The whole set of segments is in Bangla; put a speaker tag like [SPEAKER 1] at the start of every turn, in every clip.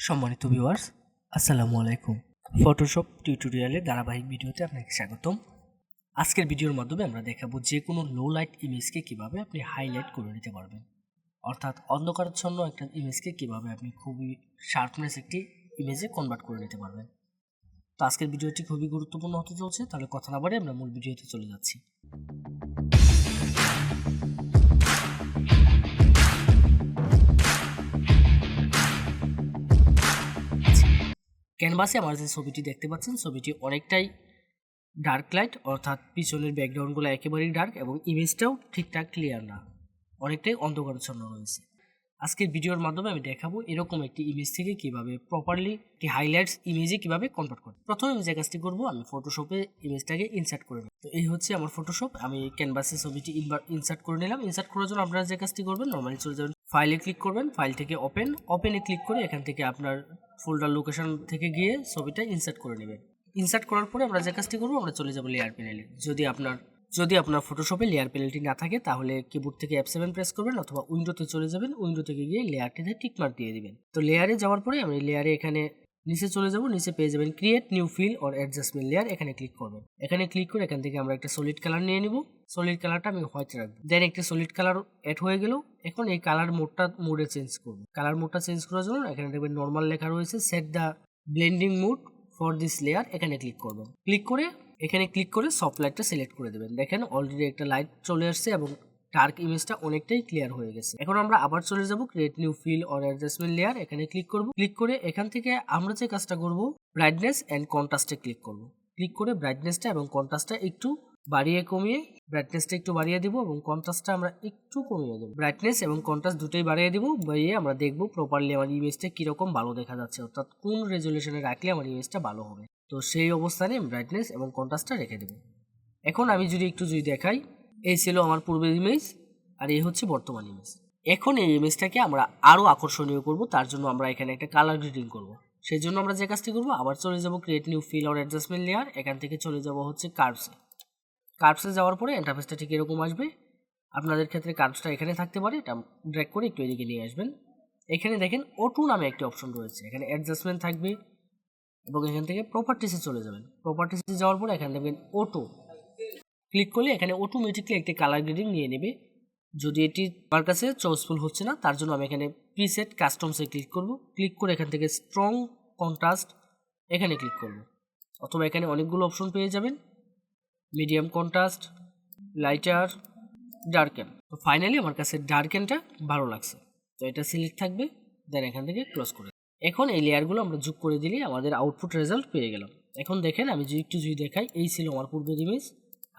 [SPEAKER 1] সম্মানিত ভিউয়ার্স, আসসালামু আলাইকুম। ফটোশপ টিউটোরিয়ালের ধারাবাহিক ভিডিওতে আপনাকে স্বাগতম। আজকের ভিডিওর মাধ্যমে আমরা দেখাবো যে কোনো লো লাইট ইমেজকে কিভাবে আপনি হাইলাইট করে নিতে পারবেন, অর্থাৎ অন্ধকারাচ্ছন্ন একটা ইমেজকে কিভাবে আপনি খুবই শার্পনেস একটি ইমেজে কনভার্ট করে নিতে পারবেন। তো আজকের ভিডিওটি খুবই গুরুত্বপূর্ণ হতে চলছে, তাহলে কথা না বাড়িয়ে আমরা মূল ভিডিওতে চলে যাচ্ছি। ক্যানভাসে আমার যে ছবিটি দেখতে পাচ্ছেন, ছবিটি অনেকটাই ডার্ক লাইট, অর্থাৎ পিছনের ব্যাকগ্রাউন্ডগুলো একেবারেই ডার্ক এবং ইমেজটাও ঠিকঠাক ক্লিয়ার না, অনেকটাই অন্ধকারাচ্ছন্ন রয়েছে। আজকের ভিডিওর মাধ্যমে আমি দেখাবো এরকম একটি ইমেজ থেকে কিভাবে প্রপারলি একটি হাইলাইটস ইমেজে কিভাবে কনভার্ট করব। প্রথমে আমি যে কাজটি করবো, আমি ফটোশপে ইমেজটাকে ইনসার্ট করে নেব। তো এই হচ্ছে আমার ফটোশপ, আমি ক্যানভাসে ছবিটি ইনসার্ট করে নিলাম। ইনসার্ট করার জন্য আপনারা যে কাজটি করবেন, নর্মালি চলে যাবেন ফাইলে ক্লিক করবেন, ফাইল থেকে ওপেনে ক্লিক করে এখান থেকে আপনার ফোল্ডার লোকেশন থেকে গিয়ে ছবিটা ইনসার্ট করে নেবেন। ইনসার্ট করার পরে আমরা যে কাজটি করবো, আমরা চলে যাব লেয়ার প্যানেলে। যদি আপনার ফটোশপে লেয়ার প্যানেলটি না থাকে, তাহলে কিবোর্ড থেকে F7 প্রেস করবেন অথবা উইন্ডোতে চলে যাবেন, উইন্ডো থেকে গিয়ে লেয়ারটিতে টিকমার্ক দিয়ে দিবেন। তো লেয়ারে যাওয়ার পরে আমি লেয়ারে এখানে নিচে চলে যাব, নিচে পেয়ে যাবেন create new fill or adjustment layer, এখানে ক্লিক করবেন। এখানে ক্লিক করে এখান থেকে আমরা একটা সলিড কালার নিয়ে নিব। সলিড কালারটা আমি হোয়াইট রাখবো। দেন একটা সলিড কালার অ্যাড হয়ে গেল। এখন এই কালার মোডে চেঞ্জ করব। কালার মোডটা চেঞ্জ করার জন্য এখানে দেখবেন নর্মাল লেখা রয়েছে, set the blending mode for this layer, এখানে ক্লিক করবেন। এখানে ক্লিক করে সফট লাইটটা সিলেক্ট করে দেবেন। দেখেন অলরেডি একটা লাইট চলে আসছে এবং ডার্ক ইমেজটা অনেকটাই ক্লিয়ার হয়ে গেছে। এখন আমরা আবার চলে যাব create new fill or adjustment layer, এখানে ক্লিক করব। ক্লিক করে এখান থেকে আমরা যে কাজটা করব, ব্রাইটনেস এন্ড কন্ট্রাস্টে ক্লিক করব। ক্লিক করে ব্রাইটনেসটা এবং কন্ট্রাস্টটা একটু বাড়িয়ে কমিয়ে, ব্রাইটনেসটা একটু বাড়িয়ে দিব এবং কন্ট্রাস্টটা আমরা একটু কমিয়ে দেব। ব্রাইটনেস এবং কন্ট্রাস্ট দুটোই বাড়িয়ে দিব। বাড়িয়ে আমরা দেখব প্রপারলি আমার ইমেজটা কিরকম ভালো দেখা যাচ্ছে, অর্থাৎ কোন রেজুলেশনে রাখলে আমার ইমেজটা ভালো হবে। তো সেই অবস্থানে ব্রাইটনেস এবং কন্ট্রাস্টটা রেখে দেব। এখন আমি যদি দেখাই, এই ছিল আমার পূর্বের ইমেজ আর এই হচ্ছে বর্তমান ইমেজ। এখন এই ইমেজটাকে আমরা আরও আকর্ষণীয় করব, তার জন্য আমরা এখানে একটা কালার গ্রেডিং করব। সেই জন্য আমরা যে কাজটি করব, আবার চলে যাব create new fill or adjustment layer, এখান থেকে চলে যাব হচ্ছে কার্ভসে যাওয়ার পরে ইন্টারফেসটা ঠিক এরকম আসবে। আপনাদের ক্ষেত্রে কার্ভসটা এখানে থাকতে পারে, এটা ড্র্যাগ করে একটু এদিকে নিয়ে আসবেন। এখানে দেখেন অটো নামে একটি অপশন রয়েছে, এখানে অ্যাডজাস্টমেন্ট থাকবে এবং এখান থেকে প্রপার্টিসে চলে যাবেন। প্রপার্টিসে যাওয়ার পরে এখানে দেখবেন অটো, ক্লিক করলে এখানে অটোমেটিকলি একটি কালার গ্রেডিং নিয়ে নেবে। যদি এটি আমার কাছে চয়েসফুল হচ্ছে না, তার জন্য আমি এখানে প্রিসেট কাস্টমসে ক্লিক করব। ক্লিক করে এখান থেকে স্ট্রং কন্ট্রাস্ট এখানে ক্লিক করব, অথবা এখানে অনেকগুলো অপশন পেয়ে যাবেন, মিডিয়াম কন্ট্রাস্ট, লাইটার, ডার্কেন। তো ফাইনালি আমার কাছে ডার্কেনটা ভালো লাগছে, তো এটা সিলেক্ট থাকবে। দেন এখান থেকে ক্লোজ করে, এখন এই লেয়ারগুলো আমরা যোগ করে দিলে আমাদের আউটপুট রেজাল্ট পেয়ে গেলাম। এখন দেখেন আমি যদি দেখাই, এই ছিল আমার পূর্বের ইমেজ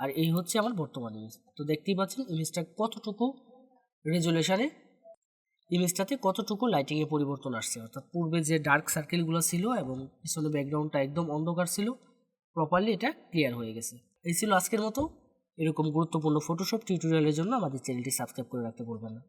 [SPEAKER 1] আর এই হচ্ছে আমার বর্তমান ইমেজ। তো দেখতেই পাচ্ছেন ইমেজটা কতটুকু রেজুলেশনে, ইমেজটাতে কতটুকু লাইটিংয়ে পরিবর্তন আসছে, অর্থাৎ পূর্বে যে ডার্ক সার্কেলগুলো ছিল এবং পিছনে ব্যাকগ্রাউন্ডটা একদম অন্ধকার ছিল, প্রপারলি এটা ক্লিয়ার হয়ে গেছে। এই ছিল আজকের মতো। এরকম গুরুত্বপূর্ণ ফটোশপ টিউটোরিয়ালের জন্য আমাদের চ্যানেলটি সাবস্ক্রাইব করে রাখতে ভুলবেন না।